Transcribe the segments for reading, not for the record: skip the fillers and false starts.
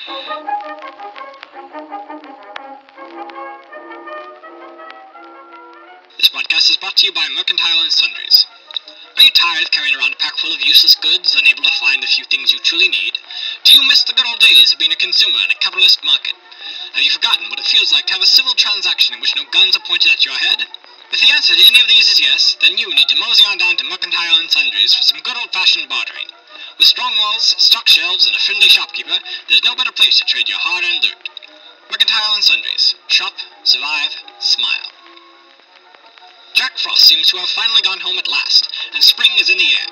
This podcast is brought to you by Mercantile and Sundries. Are you tired of carrying around a pack full of useless goods, unable to find the few things you truly need? Do you miss the good old days of being a consumer in a capitalist market? Have you forgotten what it feels like to have a civil transaction in which no guns are pointed at your head? If the answer to any of these is yes, then you need to mosey on down to Mercantile and Sundries for some good old-fashioned bartering. With strong walls, stocked shelves, and a friendly shopkeeper, there's no better place to trade your hard-earned loot. Mercantile and Sundries. Shop, survive, smile. Jack Frost seems to have finally gone home at last, and spring is in the air.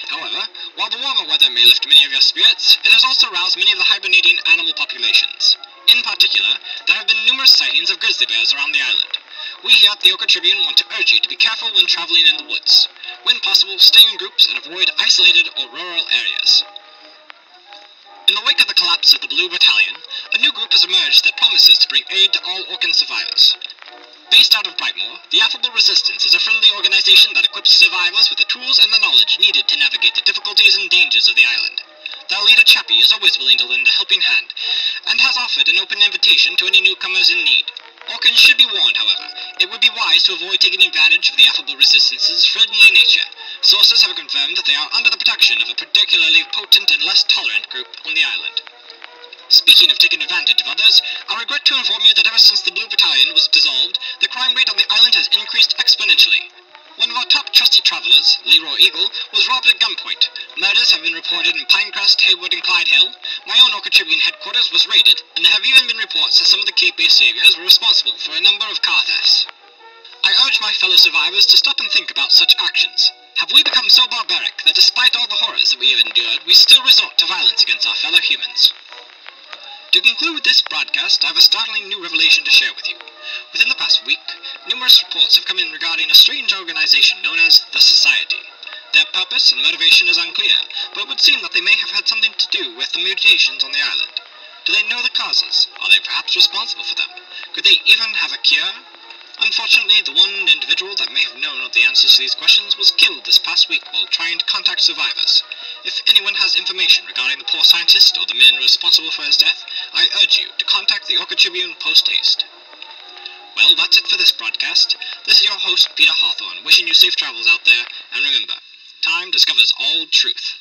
However, while the warmer weather may lift many of your spirits, it has also roused many of the hibernating animal populations. In particular, there have been numerous sightings of grizzly bears around the island. We here at the Orca Tribune want to urge you to be careful when traveling in the woods. When possible, stay in groups and avoid isolated or rural areas. In the wake of the collapse of the Blue Battalion, a new group has emerged that promises to bring aid to all Orcan survivors. Based out of Brightmoor, the Affable Resistance is a friendly organization that equips survivors with the tools and the knowledge needed to navigate the difficulties and dangers of the island. Their leader Chappie is always willing to lend a helping hand, and has offered an open invitation to any newcomers in need. Orcans should be warned, however. It would be wise to avoid taking advantage of the Affable Resistance's friendly nature. Sources have confirmed that they are under the protection of a particularly potent and less tolerant group on the island. Speaking of taking advantage of others, I regret to inform you that ever since the Blue Battalion was dissolved, the crime rate on the island has increased exponentially. One of our top trusty travelers, Leroy Eagle, was robbed at gunpoint. Murders have been reported in Pinecrest, Haywood, and Clyde Hill. My own Orca Tribune headquarters was raided, and there have even been reports that some of the Cape-based saviors were responsible for a number of car thefts. I urge my fellow survivors to stop and think about such actions. Have we become so barbaric that despite all the horrors that we have endured, we still resort to violence against our fellow humans? To conclude this broadcast, I have a startling new revelation to share with you. Within the past week, numerous reports have come in regarding a strange organization known as the Society. Their purpose and motivation is unclear, but it would seem that they may have had something to do with the mutations on the island. Do they know the causes? Are they perhaps responsible for them? Could they even have a cure? Unfortunately, the one individual that may have known of the answers to these questions was killed this past week while trying to contact survivors. If anyone has information regarding the poor scientist or the men responsible for his death, I urge you to contact the Orca Tribune post-haste. Well, that's it for this broadcast. This is your host, Peter Hawthorne, wishing you safe travels out there, and remember, time discovers all truth.